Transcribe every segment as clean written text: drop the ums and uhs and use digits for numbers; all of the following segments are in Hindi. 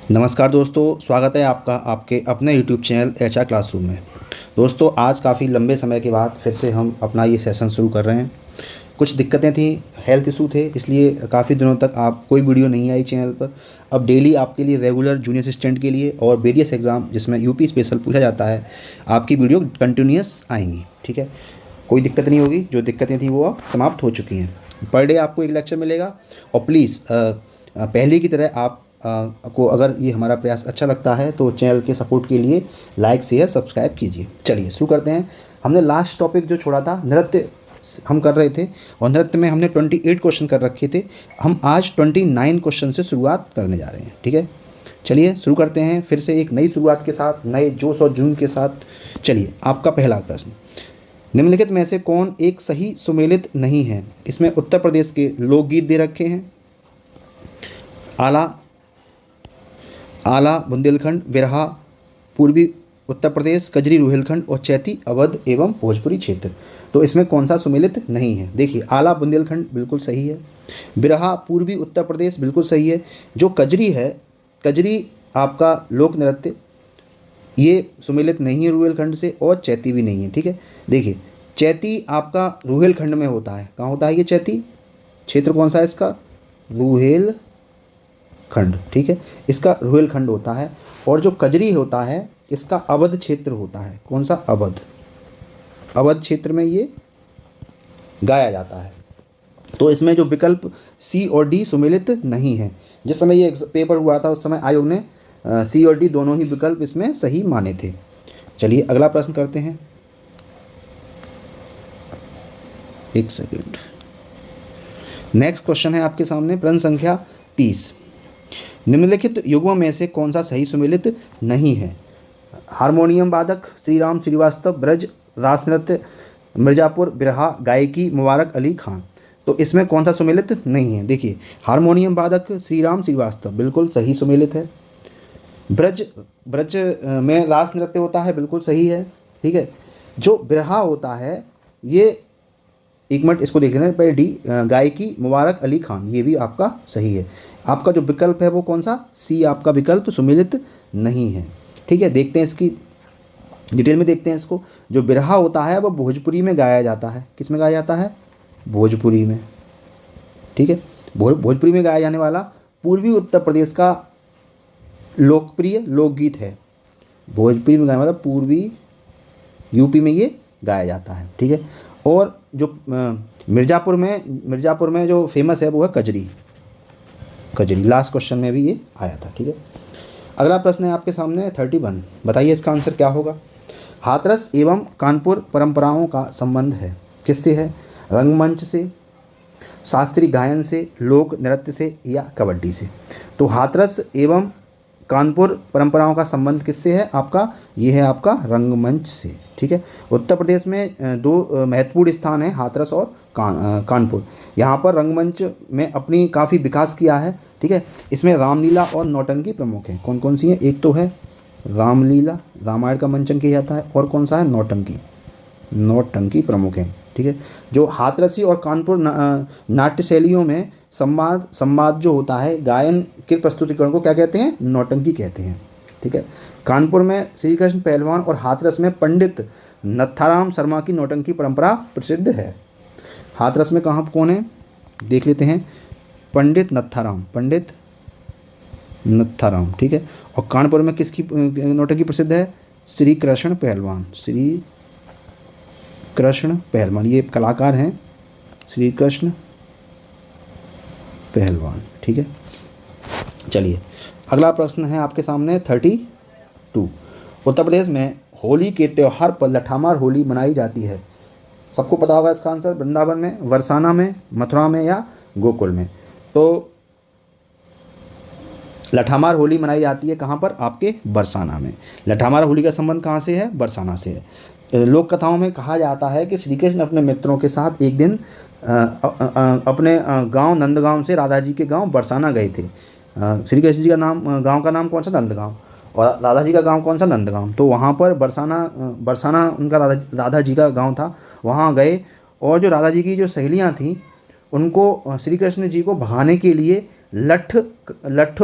नमस्कार दोस्तों, स्वागत है आपका आपके अपने YouTube चैनल एचआर क्लासरूम में। दोस्तों, आज काफ़ी लंबे समय के बाद फिर से हम अपना ये सेशन शुरू कर रहे हैं। कुछ दिक्कतें थी, हेल्थ इशू थे, इसलिए काफ़ी दिनों तक आप कोई वीडियो नहीं आई चैनल पर। अब डेली आपके लिए रेगुलर जूनियर असिस्टेंट के लिए और वेरियस एग्ज़ाम जिसमें यूपी स्पेशल पूछा जाता है, आपकी वीडियो कंटिन्यूस आएंगी। ठीक है, कोई दिक्कत नहीं होगी। जो दिक्कतें थी वो अब समाप्त हो चुकी हैं। पर डे आपको एक लेक्चर मिलेगा। और प्लीज़ पहले की तरह आप को अगर ये हमारा प्रयास अच्छा लगता है तो चैनल के सपोर्ट के लिए लाइक शेयर सब्सक्राइब कीजिए। चलिए शुरू करते हैं। हमने लास्ट टॉपिक जो छोड़ा था, नृत्य हम कर रहे थे, और नृत्य में हमने 28 क्वेश्चन कर रखे थे। हम आज 29 क्वेश्चन से शुरुआत करने जा रहे हैं। ठीक है, चलिए शुरू करते हैं फिर से एक नई शुरुआत के साथ, नए जोश और जुनून के साथ। चलिए, आपका पहला प्रश्न, निम्नलिखित में से कौन एक सही सुमेलित नहीं है? इसमें उत्तर प्रदेश के लोकगीत दे रखे हैं। आला आला बुंदेलखंड, बिरहा पूर्वी उत्तर प्रदेश, कजरी रुहेलखंड और चैती अवध एवं भोजपुरी क्षेत्र। तो इसमें कौन सा सुमेलित नहीं है? देखिए, आला बुंदेलखंड बिल्कुल सही है, बिरहा पूर्वी उत्तर प्रदेश बिल्कुल सही है। जो कजरी है, कजरी आपका लोक नृत्य, ये सुमेलित नहीं है रुहेलखंड से, और चैती भी नहीं है। ठीक है, देखिए चैती आपका रुहेलखंड में होता है। कहाँ होता है ये चैती? क्षेत्र कौन सा है इसका? रुहेल खंड। ठीक है, इसका रुहेलखंड होता है। और जो कजरी होता है, इसका अवध क्षेत्र होता है। कौन सा? अवध। अवध क्षेत्र में ये गाया जाता है। तो इसमें जो विकल्प सी और डी सुमेलित नहीं है। जिस समय ये पेपर हुआ था उस समय आयोग ने सी और डी दोनों ही विकल्प इसमें सही माने थे। चलिए अगला प्रश्न करते हैं। एक सेकेंड। नेक्स्ट क्वेश्चन है आपके सामने, प्रश्न संख्या 30। निम्नलिखित युग्म में से कौन सा सही सुमेलित नहीं है? हारमोनियम वादक श्री राम श्रीवास्तव, ब्रज रास नृत्य मिर्ज़ापुर, बिरहा गायकी मुबारक अली खान। तो इसमें कौन सा सुमेलित नहीं है? देखिए, हारमोनियम वादक श्री राम श्रीवास्तव बिल्कुल सही सुमेलित है। ब्रज ब्रज में रास नृत्य होता है, बिल्कुल सही है। ठीक है, जो बिरहा होता है, ये एक मिनट इसको देख लेना पहले। डी गायकी मुबारक अली खान, ये भी आपका सही है। आपका जो विकल्प है वो कौन सा? सी आपका विकल्प सुमेलित नहीं है। ठीक है, देखते हैं इसकी डिटेल में, देखते हैं इसको। जो बिरहा होता है वो भोजपुरी में गाया जाता है। किस में गाया जाता है? भोजपुरी में। ठीक है, भोजपुरी में गाया जाने वाला पूर्वी उत्तर प्रदेश का लोकप्रिय लोकगीत है। भोजपुरी में गाया मतलब पूर्वी यूपी में ये गाया जाता है। ठीक है, और जो मिर्ज़ापुर में जो फेमस है वो है कजरी। कजरी लास्ट क्वेश्चन में भी ये आया था। ठीक है, अगला प्रश्न है आपके सामने 31। बताइए इसका आंसर क्या होगा? हाथरस एवं कानपुर परंपराओं का संबंध है। किससे है? रंगमंच से, शास्त्रीय गायन से, लोक नृत्य से, या कबड्डी से। तो हाथरस एवं कानपुर परंपराओं का संबंध किससे है आपका? ये है आपका रंगमंच से। ठीक है, उत्तर प्रदेश में दो महत्वपूर्ण स्थान हैं, हाथरस और कानपुर। यहाँ पर रंगमंच में अपनी काफ़ी विकास किया है। ठीक है, इसमें रामलीला और नौटंकी प्रमुख हैं। कौन कौन सी हैं? एक तो है रामलीला, रामायण का मंचन किया जाता है, और कौन सा है? नौटंकी। नौटंकी प्रमुख हैं। ठीक है, जो हाथरसी और कानपुर नाट्य शैलियों में संवाद जो होता है, गायन के प्रस्तुतिकरण को क्या कहते हैं? नौटंकी कहते हैं। ठीक है, कानपुर में श्री कृष्ण पहलवान और हाथरस में पंडित नत्थाराम शर्मा की नौटंकी परंपरा प्रसिद्ध है। हाथरस में कहाँ कौन है देख लेते हैं? पंडित नत्थाराम। ठीक है, और कानपुर में किसकी नौटंकी प्रसिद्ध है? श्री कृष्ण पहलवान। श्री कृष्ण पहलवान, ये कलाकार हैं, श्री कृष्ण पहलवान। ठीक है, चलिए अगला प्रश्न है आपके सामने 32। उत्तर प्रदेश में होली के त्यौहार पर लठामार होली मनाई जाती है। सबको पता होगा इसका आंसर। वृंदावन में, बरसाना में, मथुरा में, या गोकुल में। तो लठामार होली मनाई जाती है कहाँ पर? आपके बरसाना में। लठामार होली का संबंध कहाँ से है? बरसाना से है। लोक कथाओं में कहा जाता है कि श्री कृष्ण अपने मित्रों के साथ एक दिन अपने गांव नंदगांव से राधा जी के गांव बरसाना गए थे। श्री कृष्ण जी का गांव का नाम कौन सा? नंदगांव। और राधा जी का गांव कौन सा? नंदगांव। तो वहाँ पर बरसाना उनका राधा जी का गांव था। वहाँ गए, और जो राधा जी की जो सहेलियाँ थीं उनको श्री कृष्ण जी को भगाने के लिए लठ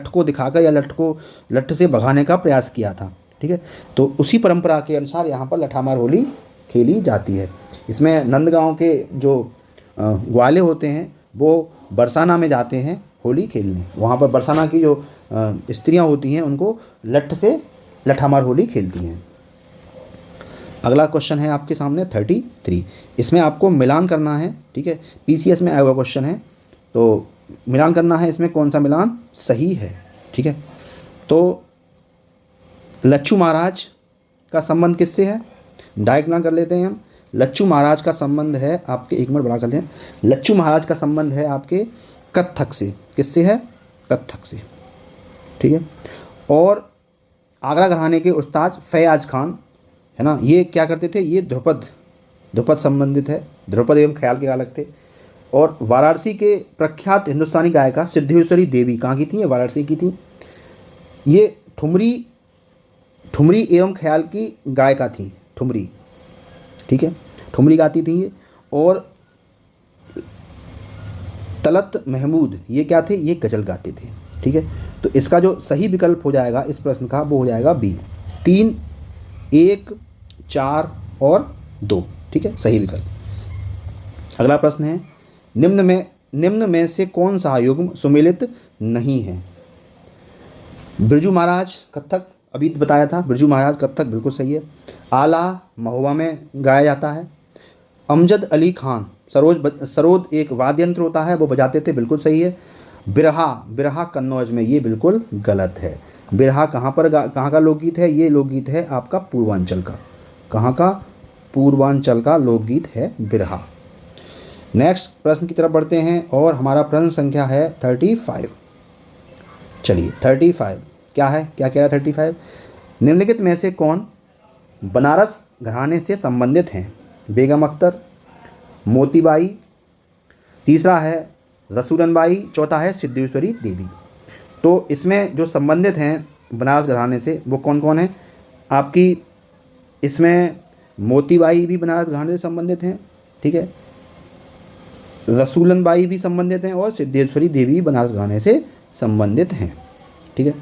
को दिखाकर या लठ से भगाने का प्रयास किया था। ठीक है, तो उसी परंपरा के अनुसार यहाँ पर लठामार होली खेली जाती है। इसमें नंदगांव के जो ग्वाले होते हैं वो बरसाना में जाते हैं होली खेलने। वहाँ पर बरसाना की जो स्त्रियाँ होती हैं उनको लठ से लठामार होली खेलती हैं। अगला क्वेश्चन है आपके सामने 33। इसमें आपको मिलान करना है। ठीक है, पीसीएस में आया हुआ क्वेश्चन है, तो मिलान करना है इसमें कौन सा मिलान सही है। ठीक है, तो लच्छू महाराज का संबंध किससे है, डायरेक्ट मिलान कर लेते हैं हम। लच्छू महाराज का संबंध है आपके, एक मिनट बड़ा कर लें, लच्छू महाराज का संबंध है आपके कत्थक से। किससे है, कत्थक से। ठीक है, और आगरा घराने के उस्ताद फैयाज खान है ना, ये क्या करते थे, ये ध्रुपद संबंधित है, ध्रुपद एवं ख्याल के गायक थे। और वाराणसी के प्रख्यात हिंदुस्तानी गायिका सिद्धेश्वरी देवी कहाँ की थी, ये वाराणसी की थी। ये ठुमरी एवं ख्याल की गायिका थी, ठुमरी। ठीक है, ठुमरी गाती थी ये। और तलत महमूद ये क्या थे, ये गज़ल गाते थे। ठीक है, तो इसका जो सही विकल्प हो जाएगा इस प्रश्न का वो हो जाएगा बी, 3, 1, 4 और 2। ठीक है, सही विकल्प। अगला प्रश्न है, निम्न में से कौन सा युग्म सुमेलित नहीं है। बिरजू महाराज कत्थक, अभी बताया था, बिरजू महाराज कत्थक बिल्कुल सही है। आला महुआ में गाया जाता है। अमजद अली खान सरोद एक वाद्य यंत्र होता है वो बजाते थे, बिल्कुल सही है। बिरहा कन्नौज में, ये बिल्कुल गलत है। बिरहा कहाँ का लोकगीत है, ये लोकगीत है आपका पूर्वांचल का। कहाँ का, पूर्वांचल का लोकगीत है बिरहा। नेक्स्ट प्रश्न की तरफ बढ़ते हैं और हमारा प्रश्न संख्या है 35। चलिए 35 क्या है, क्या कह रहा है 35, निम्नलिखित में से कौन बनारस घराने से संबंधित हैं। बेगम अख्तर, मोतीबाई, तीसरा है रसूलन बाई, चौथा है सिद्धेश्वरी देवी। तो इसमें जो संबंधित हैं बनारस घराने से वो कौन कौन है आपकी, इसमें मोतीबाई भी बनारस घराने से संबंधित हैं। ठीक है, रसूलन बाई भी संबंधित हैं और सिद्धेश्वरी देवी बनारस घराने से संबंधित हैं। ठीक है,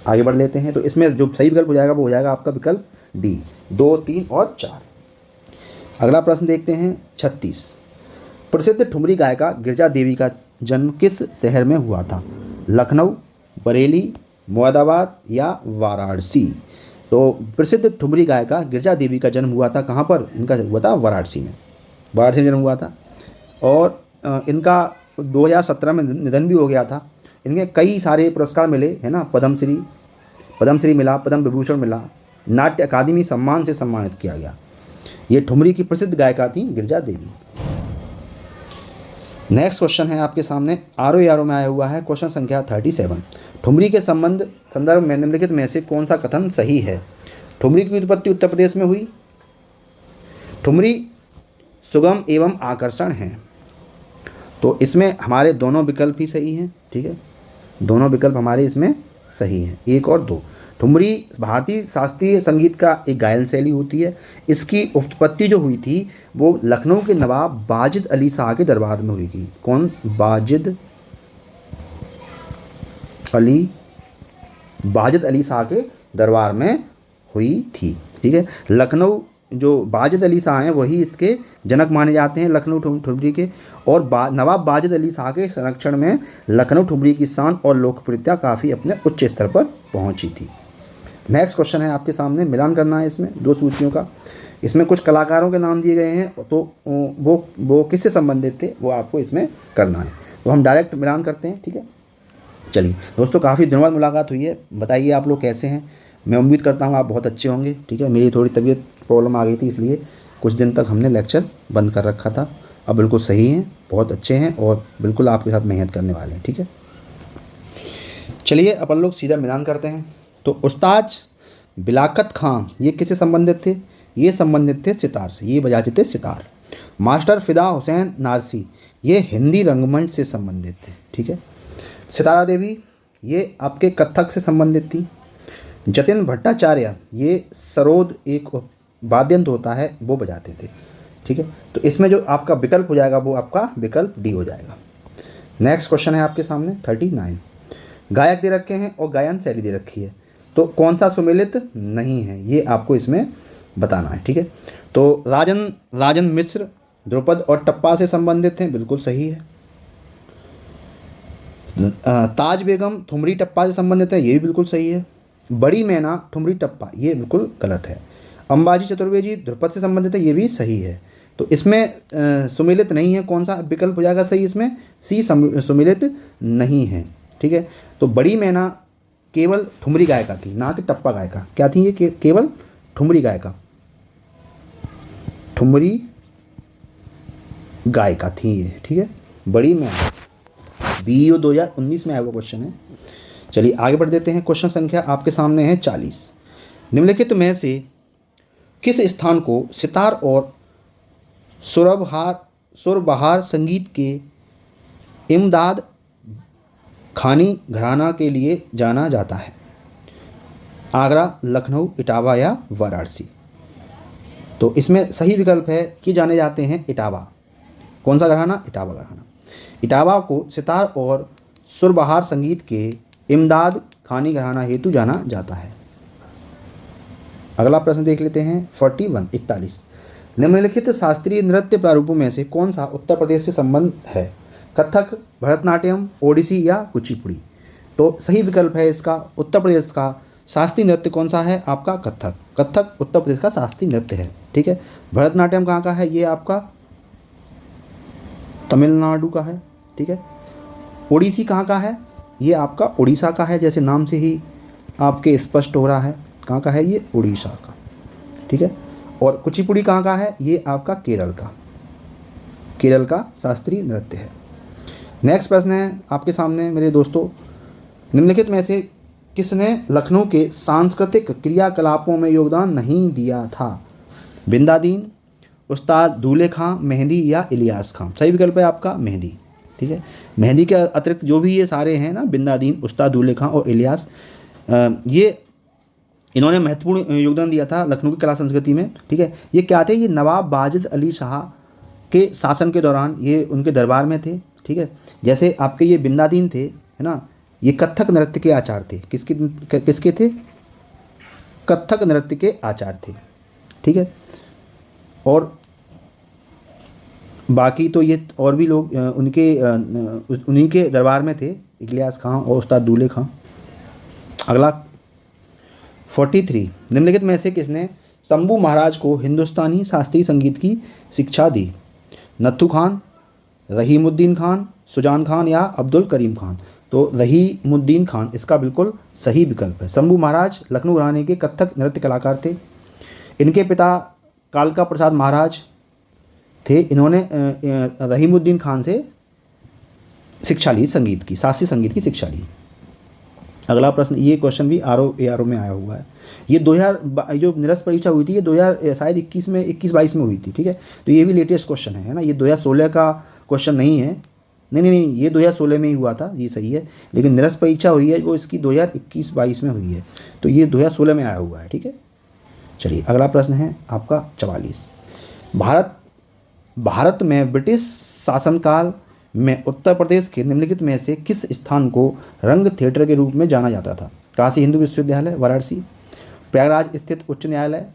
आगे बढ़ लेते हैं। तो इसमें जो सही विकल्प हो जाएगा वो हो जाएगा आपका विकल्प डी, 2, 3 और 4। अगला प्रश्न देखते हैं 36। प्रसिद्ध ठुमरी गायिका गिरजा देवी का जन्म किस शहर में हुआ था। लखनऊ, बरेली, मुरादाबाद या वाराणसी। तो प्रसिद्ध ठुमरी गायिका गिरजा देवी का जन्म हुआ था कहाँ पर, इनका हुआ था वाराणसी में। वाराणसी में जन्म हुआ था और इनका 2017 में निधन भी हो गया था। इनके कई सारे पुरस्कार मिले है ना, पद्मश्री मिला, पद्म विभूषण मिला, नाट्य अकादमी सम्मान से सम्मानित किया गया। ये ठुमरी की प्रसिद्ध गायिका थी गिरजा देवी। नेक्स्ट क्वेश्चन है आपके सामने, आरो यारो में आया हुआ है, क्वेश्चन संख्या 37। ठुमरी के संदर्भ में निम्नलिखित में से कौन सा कथन सही है। ठुमरी की उत्पत्ति उत्तर प्रदेश में हुई। ठुमरी सुगम एवं आकर्षण है। तो इसमें हमारे दोनों विकल्प ही सही हैं। ठीक है, दोनों विकल्प हमारे इसमें सही हैं, 1 और 2। ठुमरी भारतीय शास्त्रीय संगीत का एक गायन शैली होती है। इसकी उत्पत्ति जो हुई थी वो लखनऊ के नवाब वाजिद अली शाह के दरबार में हुई थी। कौन, वाजिद अली शाह के दरबार में हुई थी। ठीक है, लखनऊ जो वाजिद अली शाह हैं वही इसके जनक माने जाते हैं लखनऊ ठुमरी के। और नवाब वाजिद अली शाह के संरक्षण में लखनऊ ठुमरी की शान और लोकप्रियता काफ़ी अपने उच्च स्तर पर पहुंची थी। नेक्स्ट क्वेश्चन है आपके सामने, मिलान करना है इसमें 2 सूचियों का। इसमें कुछ कलाकारों के नाम दिए गए हैं, तो वो किससे संबंधित थे वो आपको इसमें करना है। तो हम डायरेक्ट मिलान करते हैं। ठीक है, चलिए दोस्तों, काफ़ी दिनों बाद मुलाकात हुई है, बताइए आप लोग कैसे हैं। मैं उम्मीद करता हूँ आप बहुत अच्छे होंगे। ठीक है, मेरी थोड़ी तबीयत प्रॉब्लम आ गई थी, इसलिए कुछ दिन तक हमने लेक्चर बंद कर रखा था। अब बिल्कुल सही हैं, बहुत अच्छे हैं और बिल्कुल आपके साथ मेहनत करने वाले हैं। ठीक है, चलिए अपन लोग सीधा मिलान करते हैं। तो उस्ताद बिलाकत खां ये किससे संबंधित थे, ये संबंधित थे सितार से, ये बजाते थे सितार। मास्टर फिदा हुसैन नारसी ये हिंदी रंगमंच से संबंधित थे। ठीक है, सितारा देवी ये आपके कत्थक से संबंधित थी। जतिन भट्टाचार्य ये सरोद एक वाद्यंत्र होता है वो बजाते थे। ठीक है, तो इसमें जो आपका विकल्प हो जाएगा वो आपका विकल्प डी हो जाएगा। नेक्स्ट क्वेश्चन है आपके सामने 39। गायक दे रखे हैं और गायन शैली दे रखी है, तो कौन सा सुमेलित नहीं है, ये आपको इसमें बताना है। ठीक है, तो राजन मिश्र ध्रुपद और टप्पा से संबंधित हैं, बिल्कुल सही है। ताज बेगम ठुमरी टप्पा से संबंधित है, ये भी बिल्कुल सही है। बड़ी मैना ठुमरी टप्पा, ये बिल्कुल गलत है। अंबाजी चतुर्वेदी ध्रुपद से संबंधित है, ये भी सही है। तो इसमें सुमेलित नहीं है, कौन सा विकल्प हो जाएगा सही इसमें? सी सुमेलित नहीं है। ठीक है, तो बड़ी मैना केवल ठुमरी गायिका थी, ना कि टप्पा गायिका। क्या थी ये? केवल ठुमरी गायिका, ठुमरी गायिका थी ये। ठीक है, बड़ी मैना BEO 2019 में आया हुआ क्वेश्चन है। चलिए आगे बढ़ देते हैं। क्वेश्चन संख्या आपके सामने है 40। निम्नलिखित में से किस स्थान को सितार और सुरबहार संगीत के इमदाद खानी घराना के लिए जाना जाता है? आगरा, लखनऊ, इटावा या वाराणसी? तो इसमें सही विकल्प है कि जाने जाते हैं इटावा। कौन सा घराना? इटावा घराना। इटावा को सितार और सुरबहार संगीत के इमदाद खानी घराना हेतु जाना जाता है। अगला प्रश्न देख लेते हैं 41। निम्नलिखित शास्त्रीय नृत्य प्रारूपों में से कौन सा उत्तर प्रदेश से संबंध है? कथक, भरतनाट्यम, ओडिसी या कुचिपुड़ी? तो सही विकल्प है इसका उत्तर प्रदेश का शास्त्रीय नृत्य कौन सा है? आपका कथक। कथक उत्तर प्रदेश का शास्त्रीय नृत्य है। ठीक है, भरतनाट्यम कहाँ का है? ये आपका तमिलनाडु का है। ठीक है, ओडिसी कहाँ का है? ये आपका उड़ीसा का है, जैसे नाम से ही आपके स्पष्ट हो रहा है। कहाँ का है? ये उड़ीसा का। ठीक है, और कुचिपुड़ी कहाँ का है? ये आपका केरल का, केरल का शास्त्रीय नृत्य है। नेक्स्ट प्रश्न है आपके सामने मेरे दोस्तों, निम्नलिखित में से किसने लखनऊ के सांस्कृतिक क्रियाकलापों में योगदान नहीं दिया था? बिंदादीन, उस्ताद दूल्हे खां, मेहंदी या इलियास खां? सही विकल्प है आपका मेहंदी। ठीक है, मेहंदी के अतिरिक्त जो भी ये सारे हैं ना, बिंदादीन, उस्ताद दूल्हे खां और इलियास, ये इन्होंने महत्वपूर्ण योगदान दिया था लखनऊ की कला संस्कृति में। ठीक है, ये क्या थे? ये नवाब वाजिद अली शाह के शासन के दौरान ये उनके दरबार में थे। ठीक है, जैसे आपके ये बिंदादीन थे, है ना, ये कथक नृत्य के आचार्य थे। किसके थे? कथक नृत्य के आचार्य थे। ठीक है, और बाकी तो ये और भी लोग उन्हीं के दरबार में थे, इलियास खां और उस्ताद दूल्हे खां। अगला 43। निम्नलिखित में से किसने शंभू महाराज को हिंदुस्तानी शास्त्रीय संगीत की शिक्षा दी? नत्थू खान, रहीमुद्दीन खान, सुजान खान या अब्दुल करीम खान? तो रहीमुद्दीन खान इसका बिल्कुल सही विकल्प है। शंभू महाराज लखनऊ घराने के कथक नृत्य कलाकार थे। इनके पिता कालका प्रसाद महाराज थे। इन्होंने रहीमुद्दीन खान से शिक्षा ली, संगीत की, शास्त्रीय संगीत की शिक्षा ली। अगला प्रश्न, ये क्वेश्चन भी ARO में आया हुआ है। ये 2000 जो निरस्त परीक्षा हुई थी, ये 2000 शायद 21-22 में हुई थी। ठीक है, तो ये भी लेटेस्ट क्वेश्चन है ना, ये 2016 का क्वेश्चन नहीं है। नहीं, ये 2016 में ही हुआ था, ये सही है। लेकिन निरस्त परीक्षा हुई है वो इसकी 2021-22 में हुई है, तो ये 2016 में आया हुआ है। ठीक है, चलिए अगला प्रश्न है आपका 44। भारत में ब्रिटिश शासनकाल में उत्तर प्रदेश के निम्नलिखित में से किस स्थान को रंग थिएटर के रूप में जाना जाता था? काशी हिंदू विश्वविद्यालय वाराणसी, प्रयागराज स्थित उच्च न्यायालय,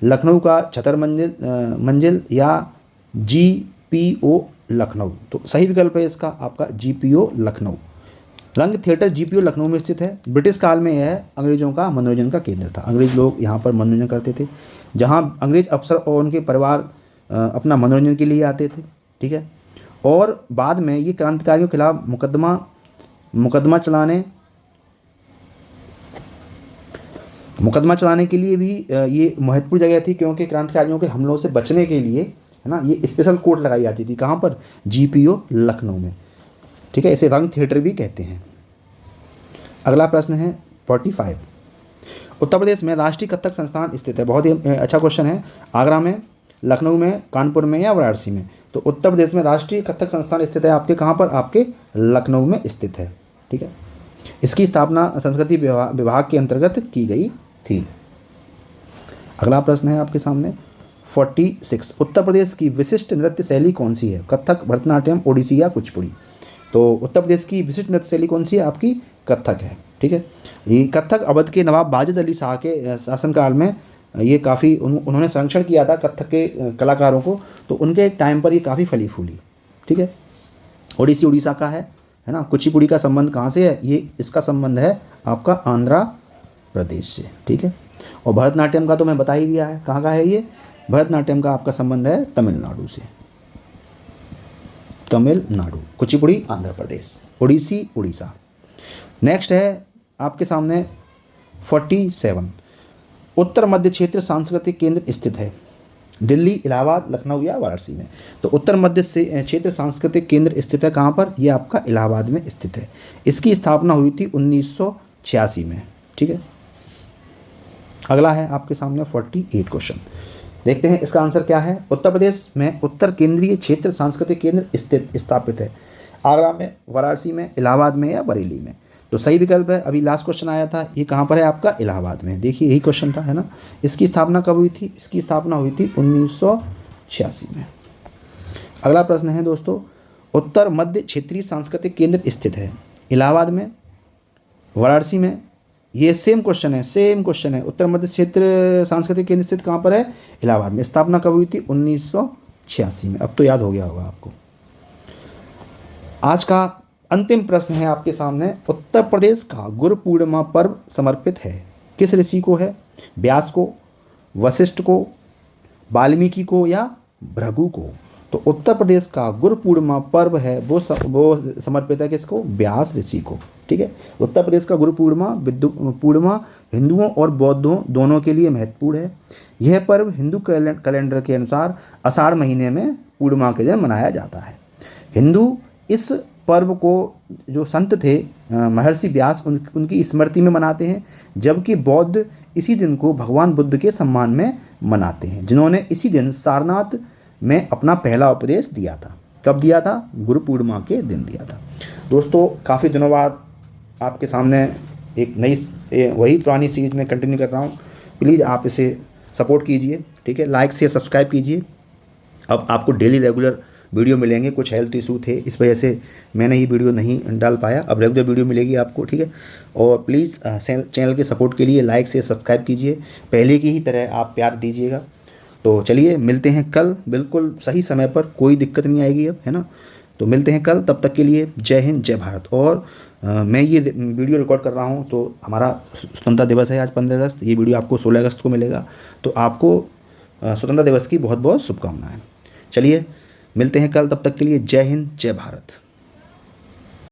लखनऊ का छतर मंजिल या GPO लखनऊ? तो सही विकल्प है इसका आपका GPO लखनऊ। रंग थिएटर GPO लखनऊ में स्थित है। ब्रिटिश काल में यह अंग्रेजों का मनोरंजन का केंद्र था। अंग्रेज लोग यहाँ पर मनोरंजन करते थे, जहाँ अंग्रेज अफसर और उनके परिवार अपना मनोरंजन के लिए आते थे। ठीक है, और बाद में ये क्रांतिकारियों के खिलाफ मुकदमा चलाने के लिए भी ये महत्वपूर्ण जगह थी, क्योंकि क्रांतिकारियों के हमलों से बचने के लिए, है ना, ये स्पेशल कोर्ट लगाई जाती थी। कहाँ पर? GPO लखनऊ में। ठीक है, इसे रंग थिएटर भी कहते हैं। अगला प्रश्न है 45। उत्तर प्रदेश में राष्ट्रीय कथक संस्थान स्थित है। बहुत ही अच्छा क्वेश्चन है। आगरा में, लखनऊ में, कानपुर में या वाराणसी में? तो उत्तर प्रदेश में राष्ट्रीय कथक संस्थान स्थित है आपके कहाँ पर? आपके लखनऊ में स्थित है। ठीक है, इसकी स्थापना संस्कृति विभाग के अंतर्गत की गई थी। अगला प्रश्न है आपके सामने 46। उत्तर प्रदेश की विशिष्ट नृत्य शैली कौन सी है? कथक, भरतनाट्यम, ओडिसी या कुचिपुड़ी? तो उत्तर प्रदेश की विशिष्ट नृत्य शैली कौन सी है आपकी? कथक है। ठीक है, ये कथक अवध के नवाब वाजिद अली शाह के शासनकाल में ये काफ़ी उन्होंने संरक्षण किया था कथक के कलाकारों को, तो उनके टाइम पर ये काफ़ी फली फूली। ठीक है, ओडिसी उड़ीसा का है ना। कुचिपुड़ी का संबंध कहाँ से है? ये इसका संबंध है आपका आंध्र प्रदेश से। ठीक है, और भरतनाट्यम का तो मैं बता ही दिया है, कहाँ का है ये? भरतनाट्यम का आपका संबंध है तमिलनाडु से, तमिलनाडु। कुचिपुड़ी आंध्र प्रदेश, ओडिसी उड़ीसा। नेक्स्ट है आपके सामने 47, उत्तर मध्य क्षेत्र सांस्कृतिक केंद्र स्थित है दिल्ली, इलाहाबाद, लखनऊ या वाराणसी में। तो उत्तर मध्य से क्षेत्र सांस्कृतिक केंद्र स्थित है कहाँ पर? ये आपका इलाहाबाद में स्थित है। इसकी स्थापना हुई थी 1986 में। ठीक है, अगला है आपके सामने 48 क्वेश्चन। देखते हैं इसका आंसर क्या है। उत्तर प्रदेश में उत्तर केंद्रीय क्षेत्र सांस्कृतिक केंद्र स्थित स्थापित है आगरा में, वाराणसी में, इलाहाबाद में या बरेली में। तो सही विकल्प है, अभी लास्ट क्वेश्चन आया था, ये कहाँ पर है आपका? इलाहाबाद में। देखिए यही क्वेश्चन था, है ना। इसकी स्थापना कब हुई थी? इसकी स्थापना हुई थी 1986 में। अगला प्रश्न है दोस्तों, उत्तर मध्य क्षेत्रीय सांस्कृतिक केंद्र स्थित है इलाहाबाद में, वाराणसी में। ये सेम क्वेश्चन है। उत्तर मध्य क्षेत्र सांस्कृतिक केंद्र स्थित कहाँ पर है? इलाहाबाद में। स्थापना कब हुई थी? 1986 में। अब तो याद हो गया होगा आपको। आज का अंतिम प्रश्न है आपके सामने, उत्तर प्रदेश का गुरु पूर्णिमा पर्व समर्पित है किस ऋषि को है? व्यास को, वशिष्ठ को, वाल्मीकि को या भृगु को? तो उत्तर प्रदेश का गुरु पूर्णिमा पर्व है वो समर्पित है किसको? व्यास ऋषि को। ठीक है, उत्तर प्रदेश का गुरु पूर्णिमा हिंदुओं और बौद्धों दोनों के लिए महत्वपूर्ण है। यह पर्व हिंदू कैलेंडर के अनुसार आषाढ़ महीने में पूर्णिमा के दिन मनाया जाता है। हिंदू इस पर्व को जो संत थे महर्षि व्यास उनकी स्मृति में मनाते हैं, जबकि बौद्ध इसी दिन को भगवान बुद्ध के सम्मान में मनाते हैं, जिन्होंने इसी दिन सारनाथ में अपना पहला उपदेश दिया था। कब दिया था? गुरु पूर्णिमा के दिन दिया था। दोस्तों काफ़ी दिनों बाद आपके सामने एक नई वही पुरानी सीरीज में कंटिन्यू कर रहा हूँ। प्लीज़ आप इसे सपोर्ट कीजिए। ठीक है, लाइक शेयर सब्सक्राइब कीजिए। अब आपको डेली रेगुलर वीडियो मिलेंगे। कुछ हेल्थ इशू थे, इस वजह से मैंने ये वीडियो नहीं डाल पाया। अब रेगुलर वीडियो मिलेगी आपको। ठीक है, और प्लीज़ चैनल के सपोर्ट के लिए लाइक से सब्सक्राइब कीजिए। पहले की ही तरह आप प्यार दीजिएगा। तो चलिए मिलते हैं कल बिल्कुल सही समय पर, कोई दिक्कत नहीं आएगी अब, है ना। तो मिलते हैं कल, तब तक के लिए जय हिंद जय भारत। और मैं ये वीडियो रिकॉर्ड कर रहा हूँ तो हमारा स्वतंत्रता दिवस है आज 15 अगस्त। ये वीडियो आपको 16 अगस्त को मिलेगा। तो आपको स्वतंत्रता दिवस की बहुत बहुत शुभकामनाएं। चलिए मिलते हैं कल, तब तक के लिए जय हिंद जय भारत।